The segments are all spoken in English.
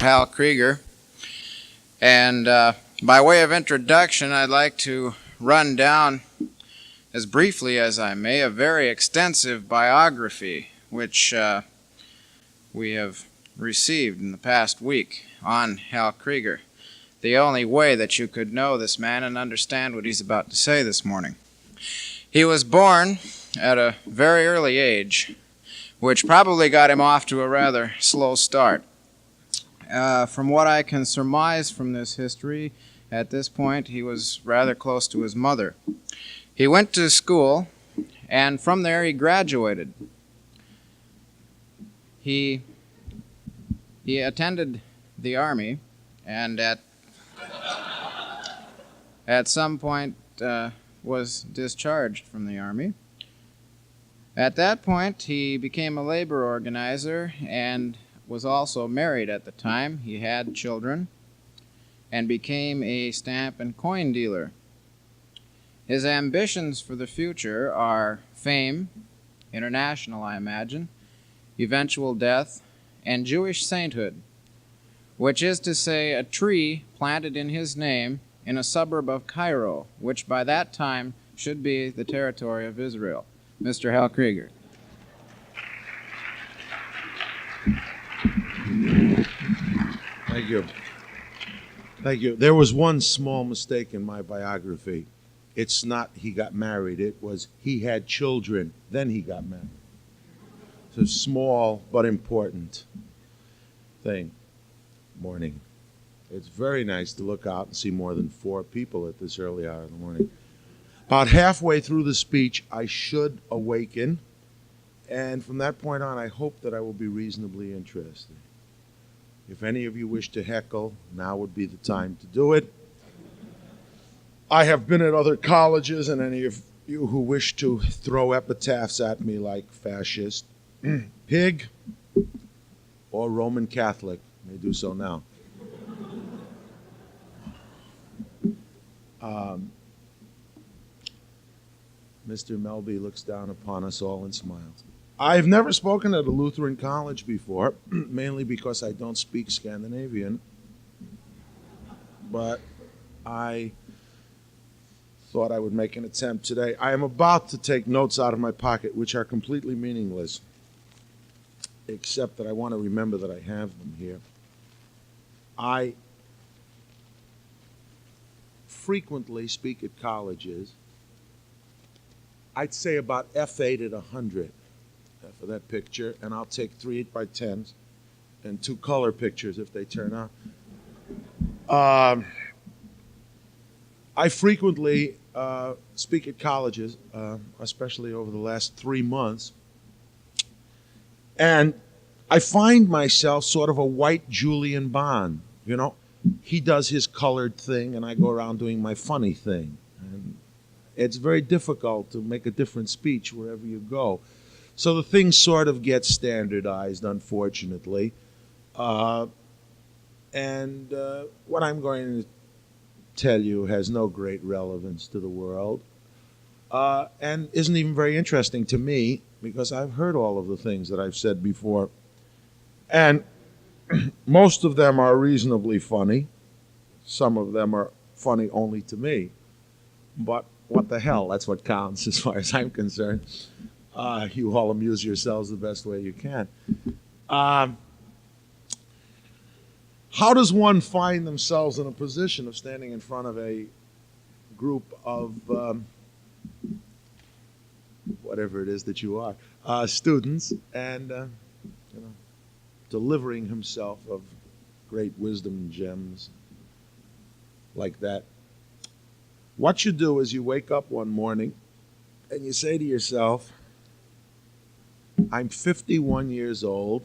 Hal Krieger, and by way of introduction, I'd like to run down, as briefly as I may, a very extensive biography which we have received in the past week on Hal Krieger. The only way that you could know this man and understand what he's about to say this morning. He was born at a very early age, which probably got him off to a rather slow start. From what I can surmise from this history, at this point he was rather close to his mother. He went to school, and from there he graduated. He attended the army, and at some point was discharged from the army. At that point, he became a labor organizer and was also married at the time. He had children and became a stamp and coin dealer. His ambitions for the future are fame, international I imagine, eventual death, and Jewish sainthood, which is to say a tree planted in his name in a suburb of Cairo, which by that time should be the territory of Israel. Mr. Hal Krieger. Thank you. Thank you. There was one small mistake in my biography. It's not he got married. It was he had children, then he got married. It's a small but important thing. Morning. It's very nice to look out and see more than 4 people at this early hour in the morning. About halfway through the speech, I should awaken, and from that point on, I hope that I will be reasonably interested. If any of you wish to heckle, now would be the time to do it. I have been at other colleges, and any of you who wish to throw epitaphs at me like fascist, pig, or Roman Catholic may do so now. Mr. Melby looks down upon us all and smiles. I've never spoken at a Lutheran college before, mainly because I don't speak Scandinavian, but I thought I would make an attempt today. I am about to take notes out of my pocket, which are completely meaningless, except that I want to remember that I have them here. I frequently speak at colleges. I'd say about F8 at 100 for that picture, and I'll take 3 8x10s and 2 color pictures if they turn out. I frequently speak at colleges, especially over the last 3 months, and I find myself sort of a white Julian Bond. You know, he does his colored thing, and I go around doing my funny thing. And it's very difficult to make a different speech wherever you go. So the thing sort of gets standardized, unfortunately. And what I'm going to tell you has no great relevance to the world, and isn't even very interesting to me, because I've heard all of the things that I've said before. And most of them are reasonably funny. Some of them are funny only to me. But what the hell, that's what counts as far as I'm concerned. You all amuse yourselves the best way you can. How does one find themselves in a position of standing in front of a group of whatever it is that you are, students, and delivering himself of great wisdom and gems like that? What you do is you wake up one morning and you say to yourself, I'm 51 years old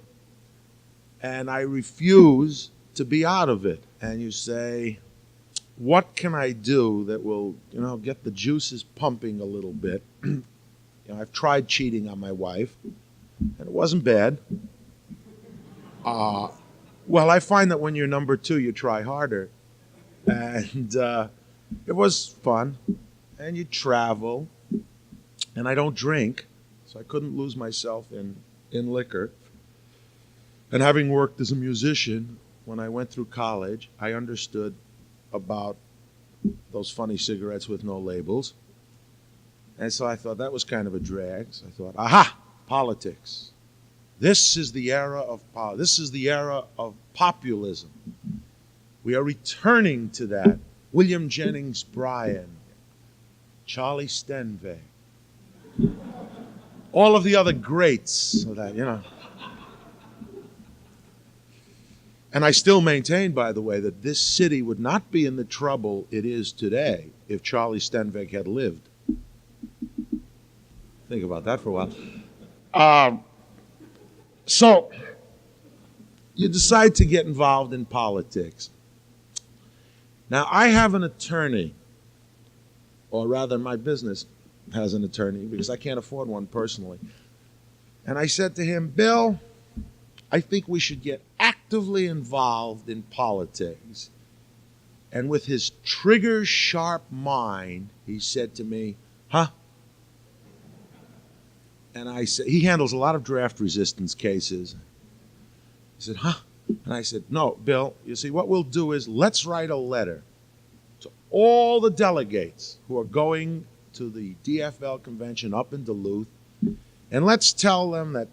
and I refuse to be out of it. And you say, what can I do that will, get the juices pumping a little bit? I've tried cheating on my wife, and it wasn't bad. Well, I find that when you're number 2, you try harder. And it was fun. And you travel. And I don't drink, so I couldn't lose myself in liquor. And having worked as a musician, when I went through college, I understood about those funny cigarettes with no labels. And so I thought that was kind of a drag. So I thought, aha, politics. This is the era of this is the era of populism. We are returning to that. William Jennings Bryan, Charlie Stenweg, all of the other greats, so that, you know. And I still maintain, by the way, that this city would not be in the trouble it is today if Charlie Stenweg had lived. Think about that for a while. So, you decide to get involved in politics. Now, I have an attorney, or rather my business has an attorney because I can't afford one personally. And I said to him, Bill, I think we should get actively involved in politics. And with his trigger-sharp mind, he said to me, huh? And I said, he handles a lot of draft resistance cases. He said, huh? And I said, no, Bill, you see, what we'll do is let's write a letter to all the delegates who are going to the DFL convention up in Duluth, and let's tell them that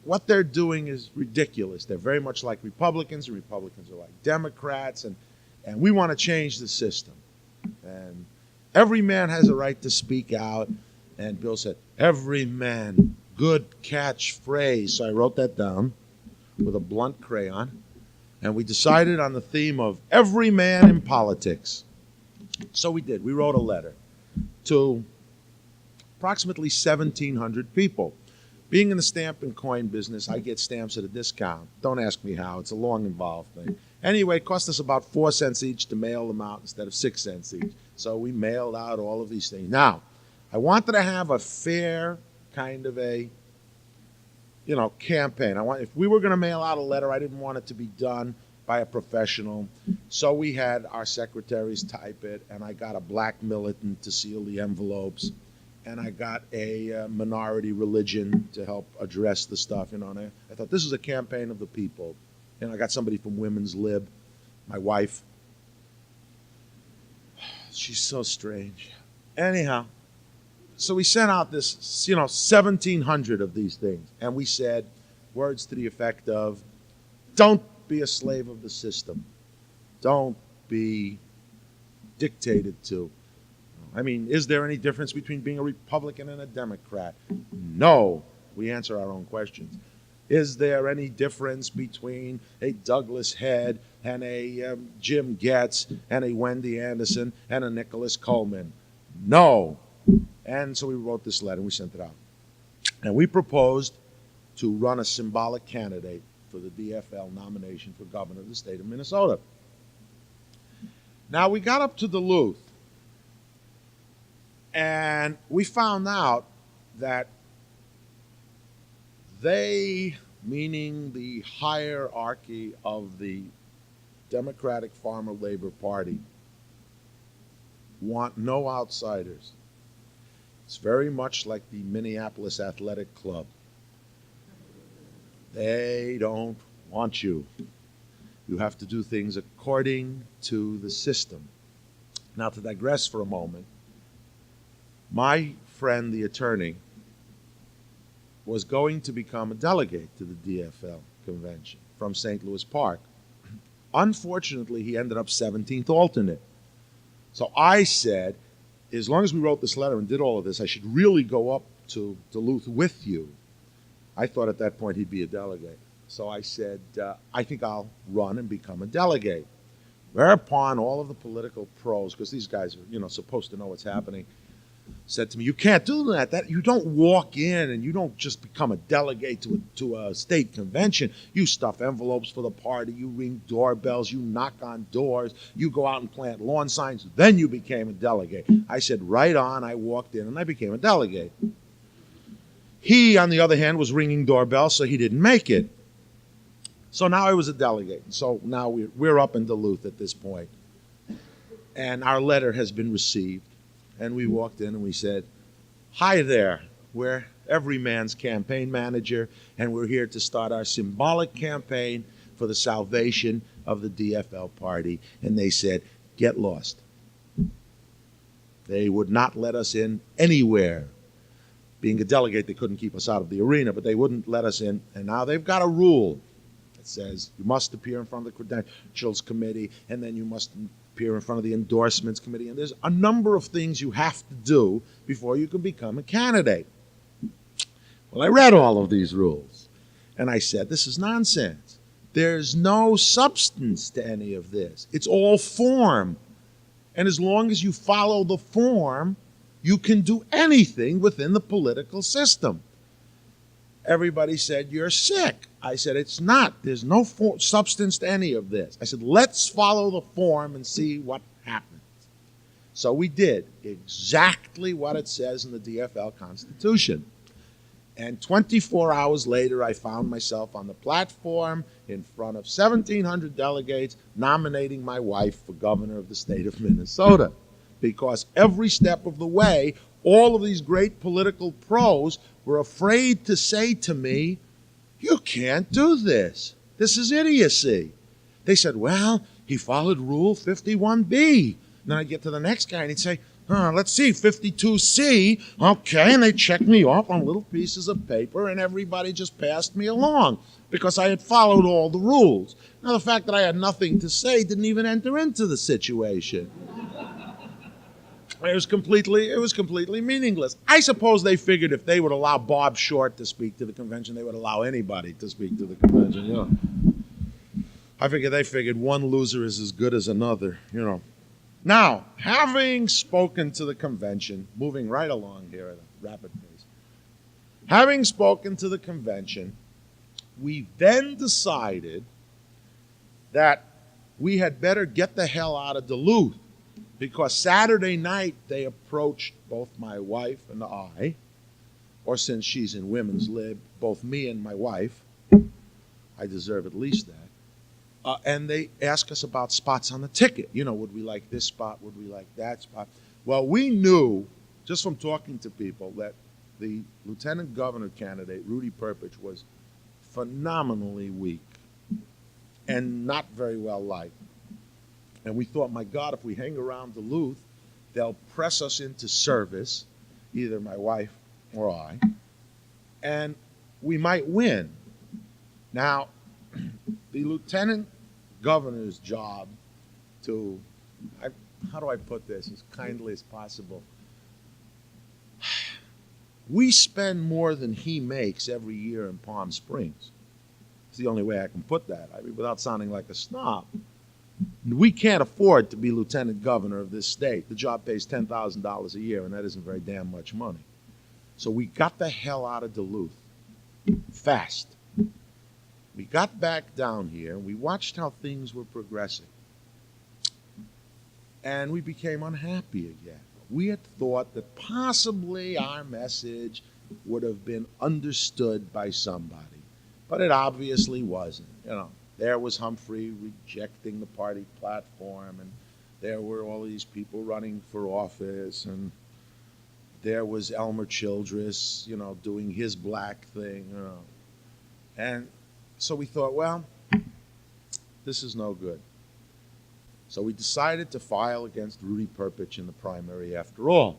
what they're doing is ridiculous. They're very much like Republicans, and Republicans are like Democrats, and we want to change the system. And every man has a right to speak out. And Bill said, every man, good catchphrase. So I wrote that down with a blunt crayon. And we decided on the theme of every man in politics. So we did. We wrote a letter to approximately 1,700 people. Being in the stamp and coin business, I get stamps at a discount. Don't ask me how. It's a long, involved thing. Anyway, it cost us about 4 cents each to mail them out instead of 6 cents each. So we mailed out all of these things. Now, I wanted to have a fair kind of a, campaign. If we were going to mail out a letter, I didn't want it to be done by a professional. So we had our secretaries type it, and I got a black militant to seal the envelopes, and I got a minority religion to help address the stuff. And I thought this is a campaign of the people. And I got somebody from Women's Lib, my wife. She's so strange. Anyhow. So we sent out this, 1,700 of these things. And we said words to the effect of, don't be a slave of the system. Don't be dictated to. I mean, is there any difference between being a Republican and a Democrat? No. We answer our own questions. Is there any difference between a Douglas Head and a Jim Getz and a Wendy Anderson and a Nicholas Coleman? No. And so we wrote this letter and we sent it out. And we proposed to run a symbolic candidate for the DFL nomination for governor of the state of Minnesota. Now we got up to Duluth and we found out that they, meaning the hierarchy of the Democratic Farmer Labor Party, want no outsiders. It's very much like the Minneapolis Athletic Club. They don't want you. You have to do things according to the system. Now, to digress for a moment, my friend, the attorney, was going to become a delegate to the DFL convention from St. Louis Park. Unfortunately, he ended up 17th alternate. So I said, as long as we wrote this letter and did all of this, I should really go up to Duluth with you. I thought at that point he'd be a delegate. So I said, I think I'll run and become a delegate. Whereupon all of the political pros, because these guys are, supposed to know what's happening, said to me, you can't do that. You don't walk in and you don't just become a delegate to a state convention. You stuff envelopes for the party, you ring doorbells, you knock on doors, you go out and plant lawn signs, then you became a delegate. I said, right on. I walked in and I became a delegate. He, on the other hand, was ringing doorbells, so he didn't make it. So now I was a delegate. So now we're up in Duluth at this point. And our letter has been received. And we walked in and we said, hi there, we're every man's campaign manager, and we're here to start our symbolic campaign for for the salvation of the DFL party, and they said, get lost. They would not let us in anywhere. Being a delegate, they couldn't keep us out of the arena, but they wouldn't let us in. And now they've got a rule that says you must appear in front of the Credentials Committee, and then you must appear in front of the Endorsements Committee. And there's a number of things you have to do before you can become a candidate. Well, I read all of these rules, and I said, this is nonsense. There's no substance to any of this. It's all form. And as long as you follow the form, you can do anything within the political system. Everybody said, you're sick. I said, it's not. There's no substance to any of this. I said, let's follow the form and see what happens. So we did exactly what it says in the DFL Constitution. And 24 hours later, I found myself on the platform in front of 1,700 delegates nominating my wife for governor of the state of Minnesota. Because every step of the way, all of these great political pros were afraid to say to me, you can't do this. This is idiocy. They said, well, he followed Rule 51B. Then I'd get to the next guy and he'd say, let's see, 52C. Okay, and they checked me off on little pieces of paper, and everybody just passed me along because I had followed all the rules. Now, the fact that I had nothing to say didn't even enter into the situation. It was completely meaningless. I suppose they figured if they would allow Bob Short to speak to the convention, they would allow anybody to speak to the convention, you know. They figured one loser is as good as another, you know. Now, having spoken to the convention, moving right along here at a rapid pace, having spoken to the convention, we then decided that we had better get the hell out of Duluth, because Saturday night they approached both my wife and I, or since she's in women's lib, both me and my wife. I deserve at least that. And they ask us about spots on the ticket. You know, would we like this spot? Would we like that spot? Well, we knew, just from talking to people, that the lieutenant governor candidate, Rudy Perpich, was phenomenally weak and not very well liked. And we thought, my God, if we hang around Duluth, they'll press us into service, either my wife or I, and we might win. Now, the lieutenant governor's job to, how do I put this as kindly as possible? We spend more than he makes every year in Palm Springs. It's the only way I can put that, without sounding like a snob. We can't afford to be lieutenant governor of this state. The job pays $10,000 a year, and that isn't very damn much money. So we got the hell out of Duluth fast. We got back down here, and we watched how things were progressing. And we became unhappy again. We had thought that possibly our message would have been understood by somebody, but it obviously wasn't. You know, there was Humphrey rejecting the party platform, and there were all these people running for office, and there was Elmer Childress, you know, doing his black thing, you know. And so we thought, well, this is no good. So we decided to file against Rudy Perpich in the primary after all.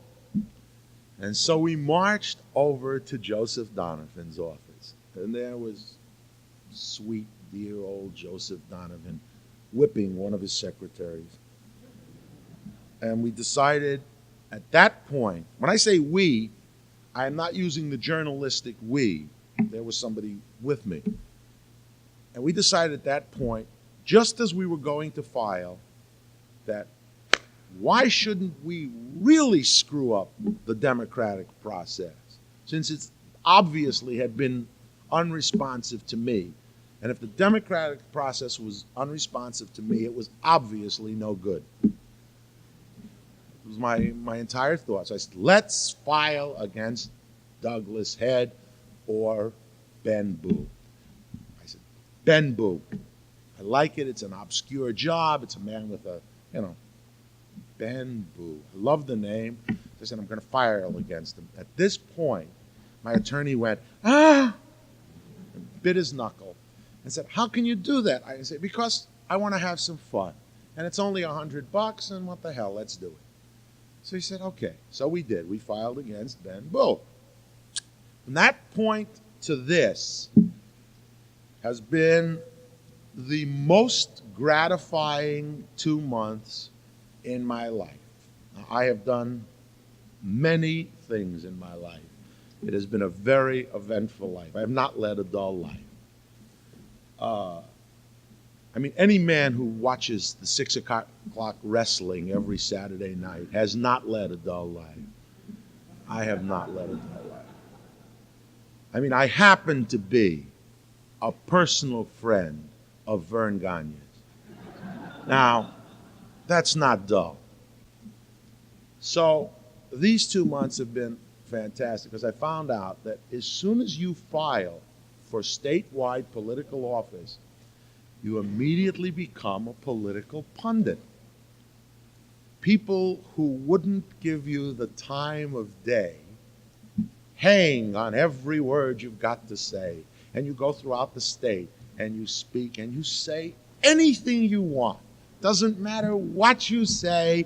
And so we marched over to Joseph Donovan's office. And there was sweet, dear old Joseph Donovan whipping one of his secretaries. And we decided at that point, when I say we, I am not using the journalistic we. There was somebody with me. And we decided at that point, just as we were going to file, that why shouldn't we really screw up the democratic process, since it obviously had been unresponsive to me. And if the democratic process was unresponsive to me, it was obviously no good. It was my entire thoughts. I said, let's file against Douglas Head or Ben Boo. I said, Ben Boo. I like it. It's an obscure job. It's a man with a, you know, Ben Boo. I love the name. I said, I'm going to file against him. At this point, my attorney went, and bit his knuckle. I said, how can you do that? I said, because I want to have some fun. And it's only $100, and what the hell, let's do it. So he said, okay. So we did. We filed against Ben Bull. From that point to this has been the most gratifying 2 months in my life. Now, I have done many things in my life. It has been a very eventful life. I have not led a dull life. Any man who watches the 6 o'clock wrestling every Saturday night has not led a dull life. I have not led a dull life. I happen to be a personal friend of Vern Gagne's. Now, that's not dull. So these 2 months have been fantastic because I found out that as soon as you file for statewide political office, you immediately become a political pundit. People who wouldn't give you the time of day hang on every word you've got to say. And you go throughout the state and you speak and you say anything you want. Doesn't matter what you say,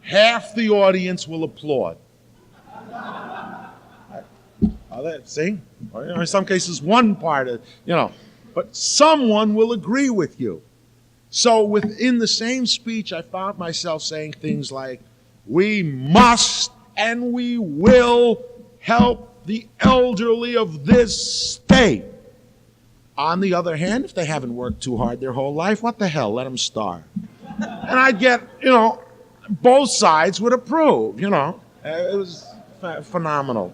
half the audience will applaud. See? In some cases, one part of, but someone will agree with you. So within the same speech, I found myself saying things like, we must and we will help the elderly of this state. On the other hand, if they haven't worked too hard their whole life, what the hell, let them starve. And I'd get, both sides would approve, It was phenomenal.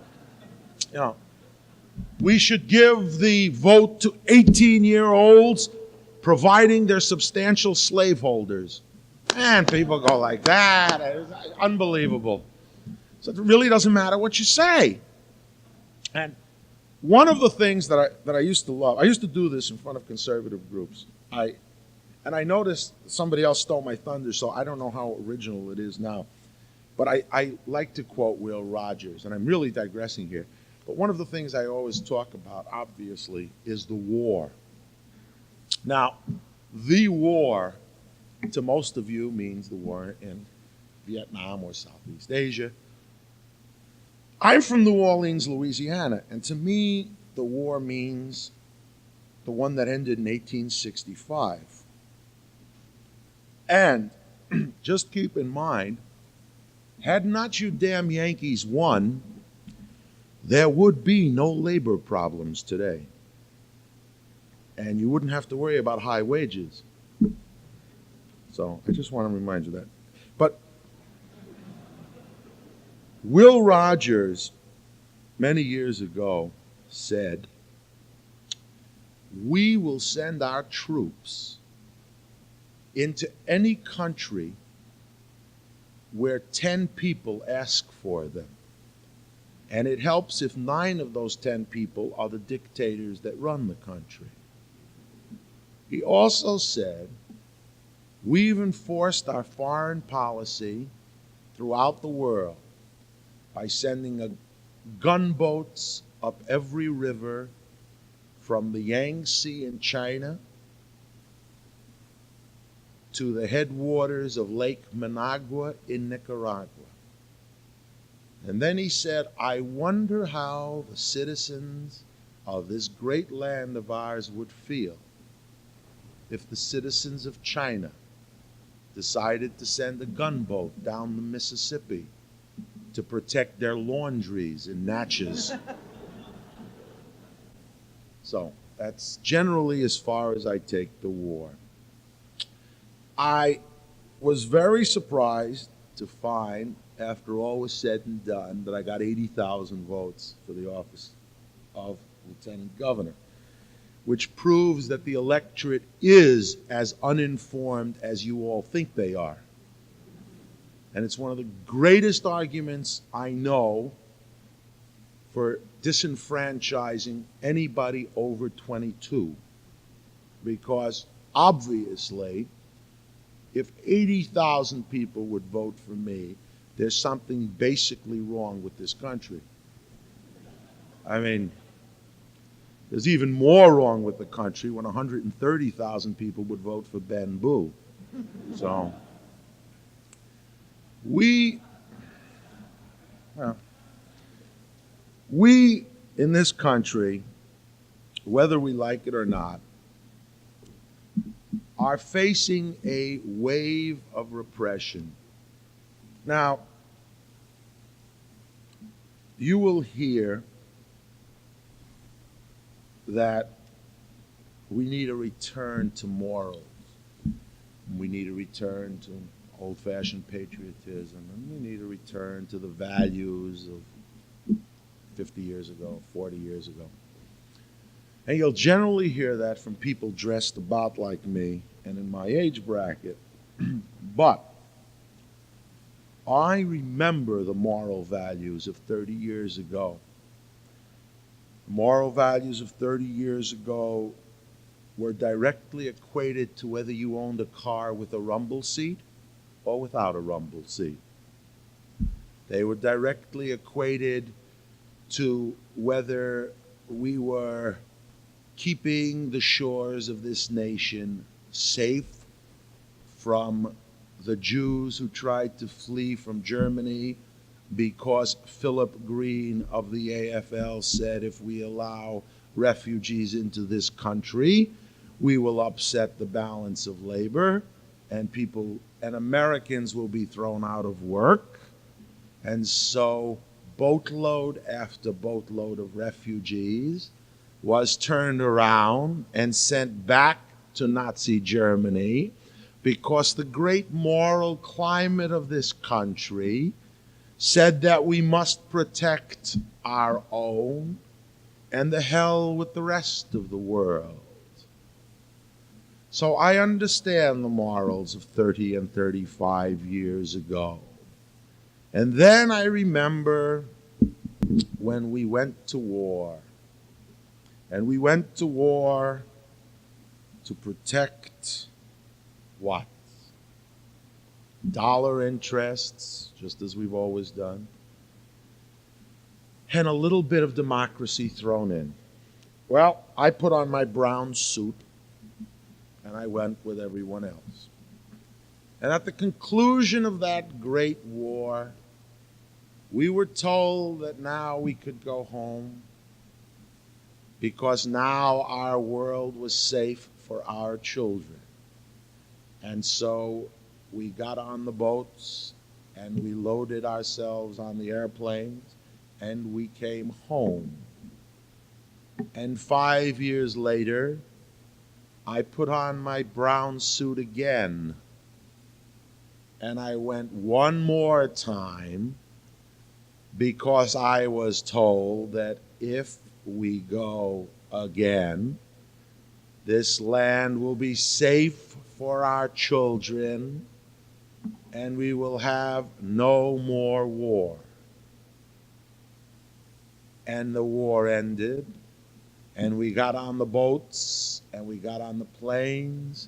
We should give the vote to 18-year-olds, providing they're substantial slaveholders. And people go like that. It's unbelievable. So it really doesn't matter what you say. And one of the things that I used to love, I used to do this in front of conservative groups. I noticed somebody else stole my thunder, so I don't know how original it is now. But I like to quote Will Rogers, and I'm really digressing here. But one of the things I always talk about, obviously, is the war. Now, the war, to most of you, means the war in Vietnam or Southeast Asia. I'm from New Orleans, Louisiana, and to me, the war means the one that ended in 1865. And just keep in mind, had not you damn Yankees won, there would be no labor problems today. And you wouldn't have to worry about high wages. So I just want to remind you that. But Will Rogers, many years ago, said, we will send our troops into any country where 10 people ask for them. And it helps if 9 of those 10 people are the dictators that run the country. He also said, we've enforced our foreign policy throughout the world by sending gunboats up every river from the Yangtze in China to the headwaters of Lake Managua in Nicaragua. And then he said, I wonder how the citizens of this great land of ours would feel if the citizens of China decided to send a gunboat down the Mississippi to protect their laundries in Natchez. So that's generally as far as I take the war. I was very surprised to find, after all was said and done, that I got 80,000 votes for the office of Lieutenant Governor, which proves that the electorate is as uninformed as you all think they are. And it's one of the greatest arguments I know for disenfranchising anybody over 22. Because obviously, if 80,000 people would vote for me, there's something basically wrong with this country. I mean, There's even more wrong with the country when 130,000 people would vote for Ben Boo. So we in this country, whether we like it or not, are facing a wave of repression. Now, you will hear that we need a return to morals. We need a return to old-fashioned patriotism, and we need a return to the values of 50 years ago, 40 years ago. And you'll generally hear that from people dressed about like me and in my age bracket. But I remember the moral values of 30 years ago. The moral values of 30 years ago were directly equated to whether you owned a car with a rumble seat or without a rumble seat. They were directly equated to whether we were keeping the shores of this nation safe from the Jews who tried to flee from Germany because Philip Green of the AFL said if we allow refugees into this country, we will upset the balance of labor and Americans will be thrown out of work. And so boatload after boatload of refugees was turned around and sent back to Nazi Germany because the great moral climate of this country said that we must protect our own and the hell with the rest of the world. So I understand the morals of 30 and 35 years ago. And then I remember when we went to war. And we went to war to protect what? Dollar interests, just as we've always done, and a little bit of democracy thrown in. Well, I put on my brown suit, and I went with everyone else. And at the conclusion of that great war, we were told that now we could go home because now our world was safe for our children. And so we got on the boats and we loaded ourselves on the airplanes and we came home. And 5 years later, I put on my brown suit again and I went one more time because I was told that if we go again, this land will be safe for our children and we will have no more war. And the war ended, and we got on the boats, and we got on the planes,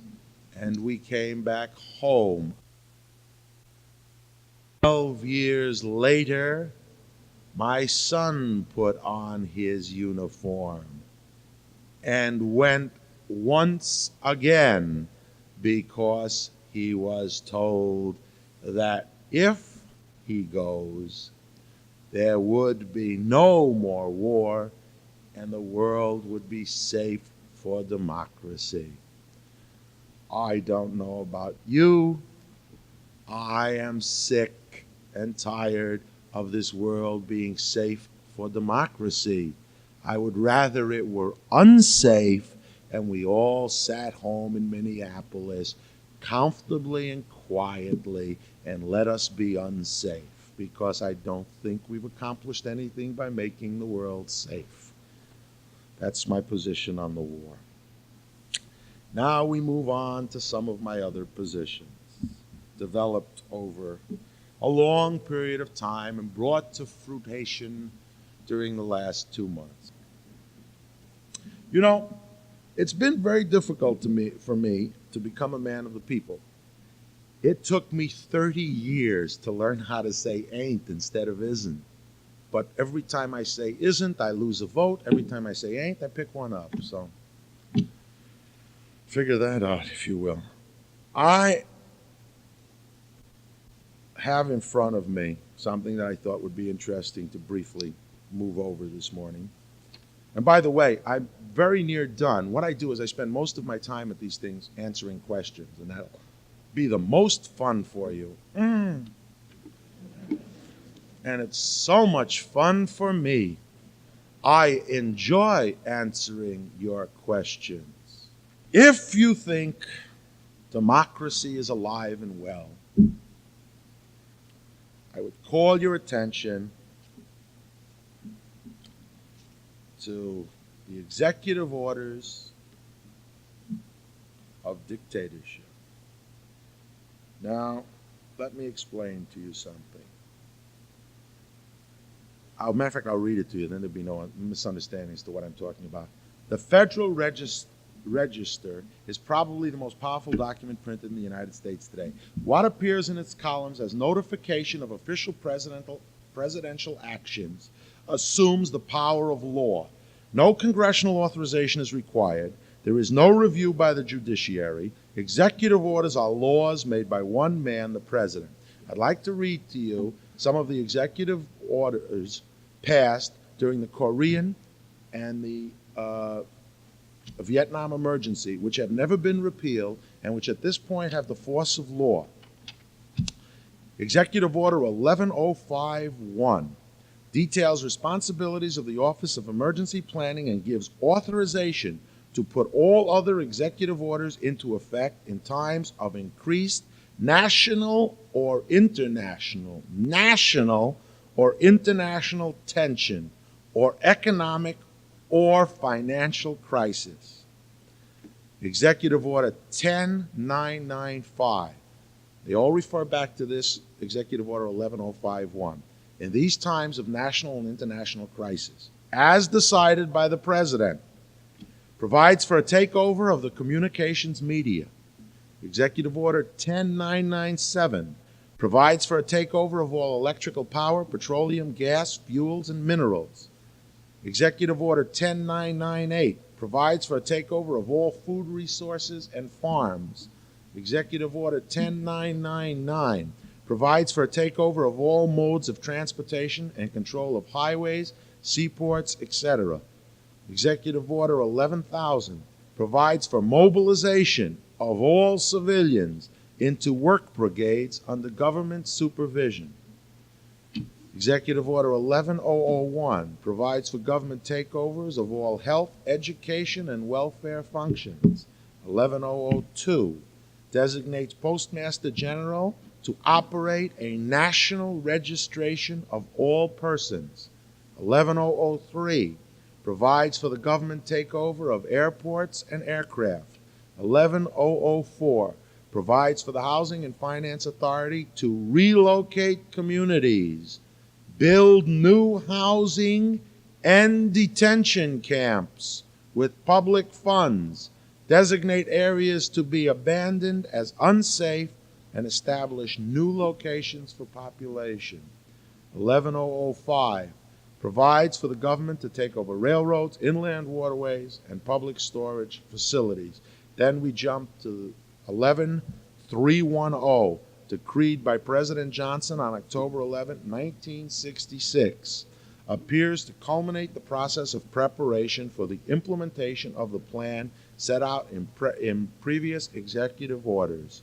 and we came back home. 12 years later, my son put on his uniform and went once again because he was told that if he goes, there would be no more war and the world would be safe for democracy. I don't know about you. I am sick and tired of this world being safe for democracy. I would rather it were unsafe and we all sat home in Minneapolis comfortably and quietly and let us be unsafe, because I don't think we've accomplished anything by making the world safe. That's my position on the war. Now we move on to some of my other positions, developed over a long period of time and brought to fruition during the last 2 months. You know, it's been very difficult for me to become a man of the people. It took me 30 years to learn how to say ain't instead of isn't. but every time I say isn't, I lose a vote. Every time I say ain't, I pick one up. So figure that out, if you will. I have in front of me something that I thought would be interesting to briefly move over this morning. And by the way, I'm very near done. What I do is I spend most of my time at these things answering questions, and that'll be the most fun for you. And it's so much fun for me. I enjoy answering your questions. If you think democracy is alive and well, I would call your attention to the executive orders of dictatorship. Now, let me explain to you something. Matter of fact, I'll read it to you, then there'll be no misunderstandings to what I'm talking about. The Federal Register is probably the most powerful document printed in the United States today. What appears in its columns as notification of official presidential actions assumes the power of law. No congressional authorization is required. There is no review by the judiciary. Executive orders are laws made by one man, the president. I'd like to read to you some of the executive orders passed during the Korean and the Vietnam emergency, which have never been repealed and which at this point have the force of law. Executive Order 11051 details responsibilities of the Office of Emergency Planning and gives authorization to put all other executive orders into effect in times of increased national or international tension or economic or financial crisis. Executive Order 10995. They all refer back to this Executive Order 11051. In these times of national and international crisis, as decided by the President, provides for a takeover of the communications media. Executive Order 10997 provides for a takeover of all electrical power, petroleum, gas, fuels, and minerals. Executive Order 10998 provides for a takeover of all food resources and farms. Executive Order 10999 provides for a takeover of all modes of transportation and control of highways, seaports, etc. Executive Order 11,000 provides for mobilization of all civilians into work brigades under government supervision. Executive Order 11001 provides for government takeovers of all health, education, and welfare functions. 11002 designates Postmaster General to operate a national registration of all persons. 11003 provides for the government takeover of airports and aircraft. 11004 provides for the Housing and Finance Authority to relocate communities, build new housing and detention camps with public funds, designate areas to be abandoned as unsafe, and establish new locations for population. 11005 provides for the government to take over railroads, inland waterways, and public storage facilities. Then we jump to 11310, decreed by President Johnson on October 11, 1966, appears to culminate the process of preparation for the implementation of the plan set out in previous executive orders.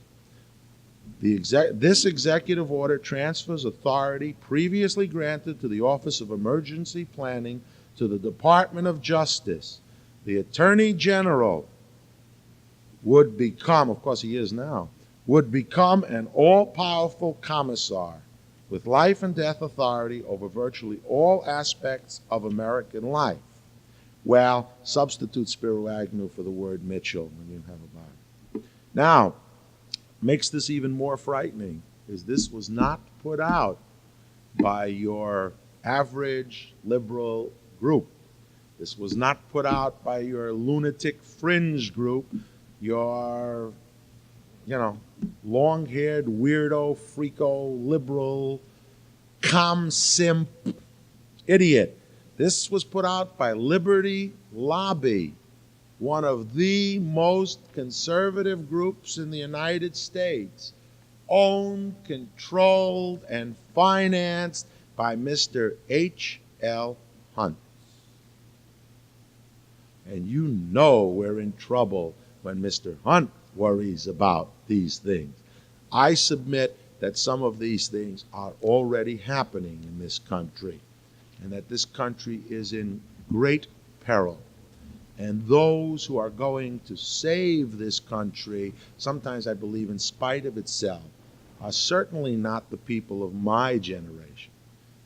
This executive order transfers authority previously granted to the Office of Emergency Planning to the Department of Justice. The Attorney General would become, of course he is now, would become an all-powerful commissar with life and death authority over virtually all aspects of American life. Well, substitute Spiro Agnew for the word Mitchell when you have about it. Now, makes this even more frightening is this was not put out by your average liberal group. This was not put out by your lunatic fringe group, your, long-haired, weirdo, freako, liberal, simp. idiot. This was put out by Liberty Lobby, one of the most conservative groups in the United States, owned, controlled, and financed by Mr. H.L. Hunt. And you know we're in trouble when Mr. Hunt worries about these things. I submit that some of these things are already happening in this country, and that this country is in great peril. And those who are going to save this country, sometimes I believe in spite of itself, are certainly not the people of my generation.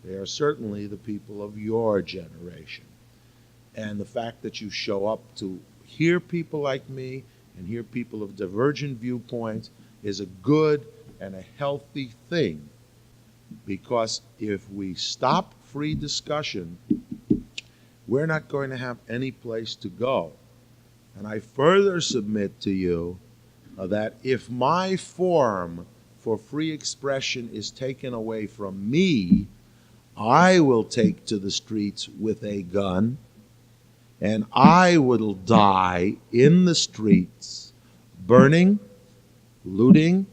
They are certainly the people of your generation. And the fact that you show up to hear people like me and hear people of divergent viewpoints is a good and a healthy thing. Because if we stop free discussion, we're not going to have any place to go. And I further submit to you that if my forum for free expression is taken away from me, I will take to the streets with a gun, and I will die in the streets, burning, looting,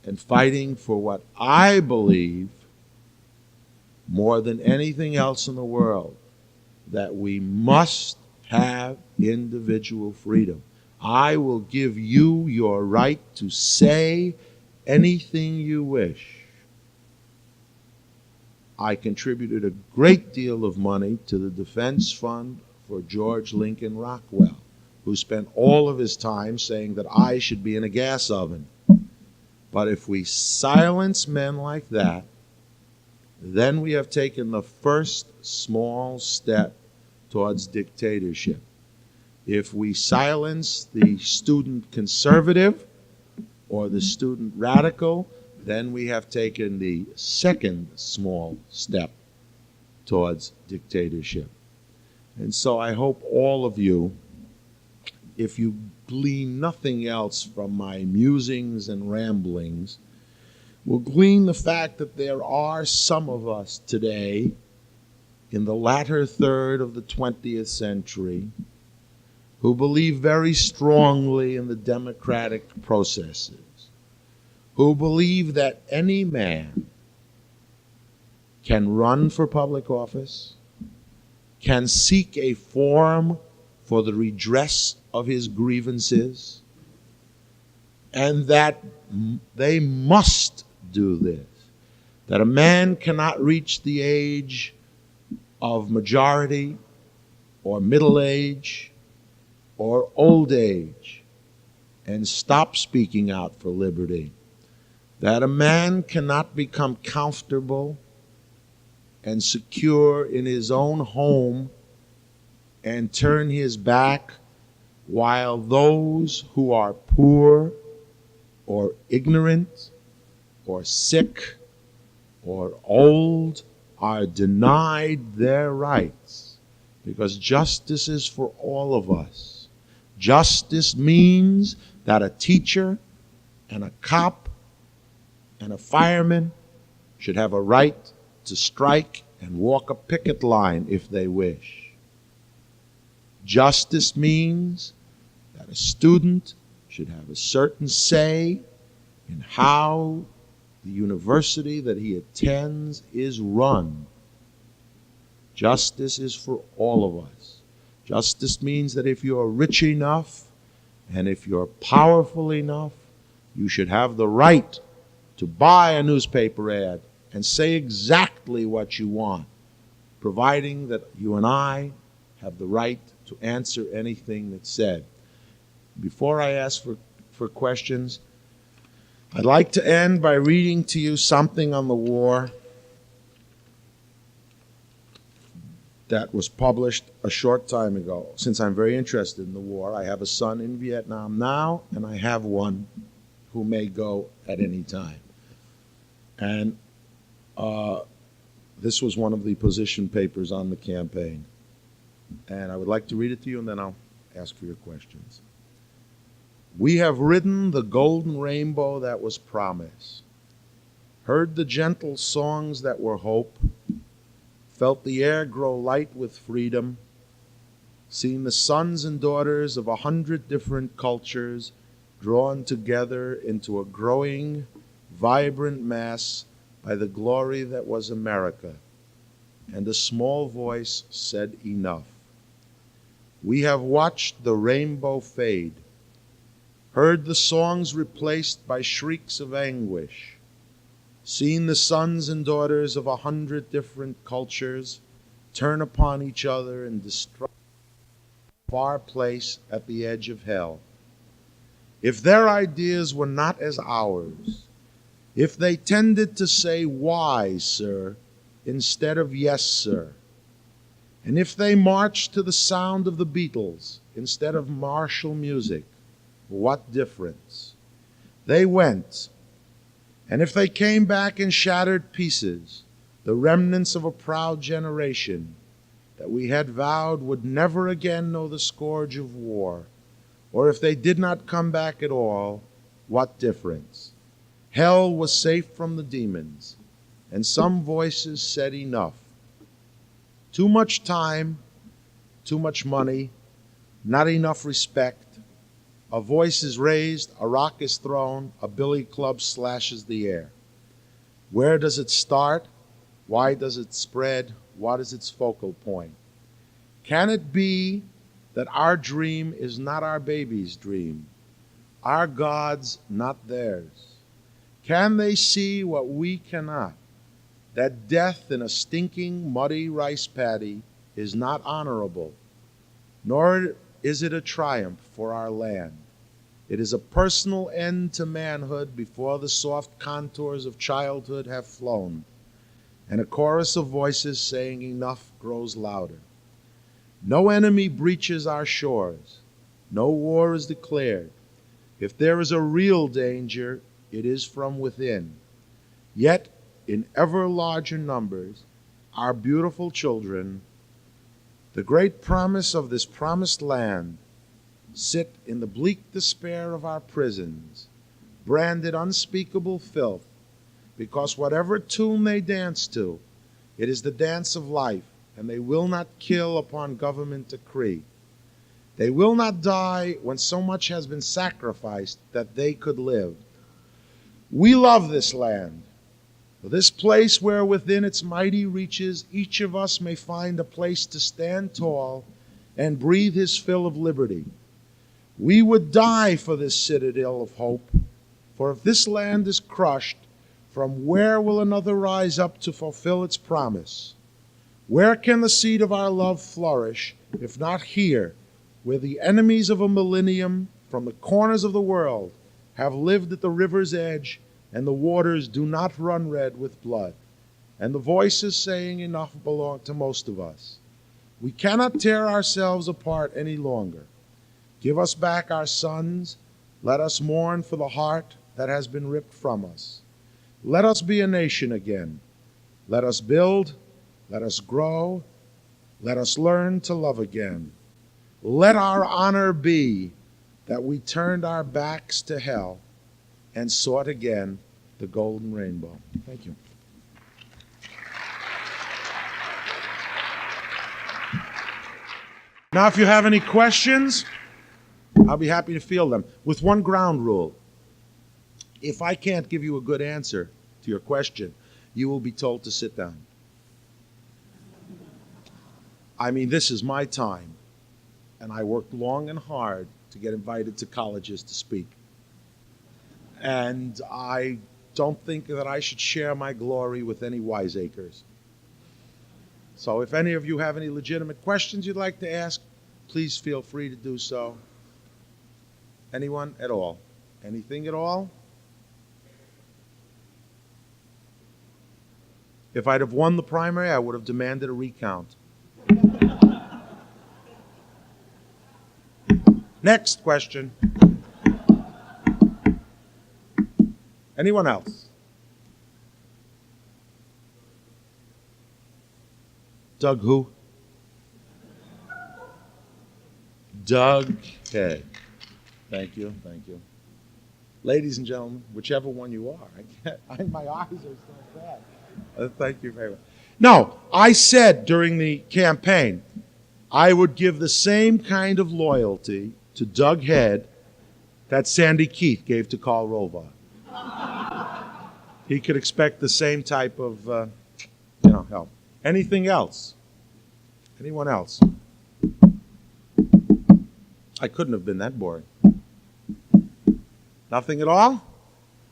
and fighting for what I believe, more than anything else in the world, that we must have individual freedom. I will give you your right to say anything you wish. I contributed a great deal of money to the defense fund for George Lincoln Rockwell, who spent all of his time saying that I should be in a gas oven. But if we silence men like that, then we have taken the first small step towards dictatorship. If we silence the student conservative or the student radical, then we have taken the second small step towards dictatorship. And so I hope all of you, if you glean nothing else from my musings and ramblings, will glean the fact that there are some of us today in the latter third of the 20th century who believe very strongly in the democratic processes, who believe that any man can run for public office, can seek a forum for the redress of his grievances, and that they must do this. That a man cannot reach the age of majority or middle age or old age and stop speaking out for liberty. That a man cannot become comfortable and secure in his own home and turn his back while those who are poor or ignorant or sick or old are denied their rights, because justice is for all of us. Justice means that a teacher and a cop and a fireman should have a right to strike and walk a picket line if they wish. Justice means that a student should have a certain say in how the university that he attends is run. Justice is for all of us. Justice means that if you're rich enough and if you're powerful enough, you should have the right to buy a newspaper ad and say exactly what you want, providing that you and I have the right to answer anything that's said. Before I ask for questions, I'd like to end by reading to you something on the war that was published a short time ago. Since I'm very interested in the war, I have a son in Vietnam now, and I have one who may go at any time. And this was one of the position papers on the campaign. And I would like to read it to you, and then I'll ask for your questions. We have ridden the golden rainbow that was promise, heard the gentle songs that were hope, felt the air grow light with freedom, seen the sons and daughters of 100 different cultures drawn together into a growing, vibrant mass by the glory that was America. And a small voice said, enough. We have watched the rainbow fade, heard the songs replaced by shrieks of anguish, seen the sons and daughters of 100 different cultures turn upon each other in destruction, far place at the edge of hell. If their ideas were not as ours, if they tended to say, why, sir, instead of yes, sir, and if they marched to the sound of the Beatles instead of martial music, what difference? They went, and if they came back in shattered pieces, the remnants of a proud generation that we had vowed would never again know the scourge of war, or if they did not come back at all, what difference? Hell was safe from the demons, and some voices said enough. Too much time, too much money, not enough respect. A voice is raised, a rock is thrown, a billy club slashes the air. Where does it start? Why does it spread? What is its focal point? Can it be that our dream is not our baby's dream, our God's not theirs? Can they see what we cannot? That death in a stinking, muddy rice paddy is not honorable, nor is it a triumph for our land. It is a personal end to manhood before the soft contours of childhood have flown, and a chorus of voices saying enough grows louder. No enemy breaches our shores. No war is declared. If there is a real danger, it is from within. Yet, in ever larger numbers, our beautiful children, the great promise of this promised land, sit in the bleak despair of our prisons, branded unspeakable filth, because whatever tune they dance to, it is the dance of life, and they will not kill upon government decree. They will not die when so much has been sacrificed that they could live. We love this land, this place where within its mighty reaches each of us may find a place to stand tall and breathe his fill of liberty. We would die for this citadel of hope, for if this land is crushed, from where will another rise up to fulfill its promise? Where can the seed of our love flourish, if not here, where the enemies of a millennium from the corners of the world have lived at the river's edge, and the waters do not run red with blood, and the voices saying enough belong to most of us. We cannot tear ourselves apart any longer. Give us back our sons. Let us mourn for the heart that has been ripped from us. Let us be a nation again. Let us build. Let us grow. Let us learn to love again. Let our honor be that we turned our backs to hell and sought again the golden rainbow. Thank you. Now, if you have any questions, I'll be happy to field them. With one ground rule. If I can't give you a good answer to your question, you will be told to sit down. I mean, this is my time, and I worked long and hard to get invited to colleges to speak. And I don't think that I should share my glory with any wiseacres. So if any of you have any legitimate questions you'd like to ask, please feel free to do so. Anyone at all? Anything at all? If I'd have won the primary, I would have demanded a recount. Next question. Anyone else? Doug who? Doug Head. Thank you, thank you. Ladies and gentlemen, whichever one you are, my eyes are so bad. Thank you very much. No, I said during the campaign, I would give the same kind of loyalty to Doug Head that Sandy Keith gave to Karl Rovar. He could expect the same type of, help. Anything else? Anyone else? I couldn't have been that boring. Nothing at all?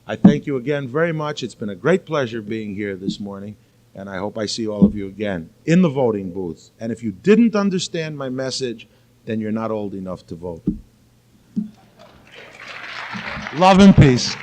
I thank you again very much. It's been a great pleasure being here this morning, and I hope I see all of you again in the voting booth. And if you didn't understand my message, then you're not old enough to vote. Love and peace.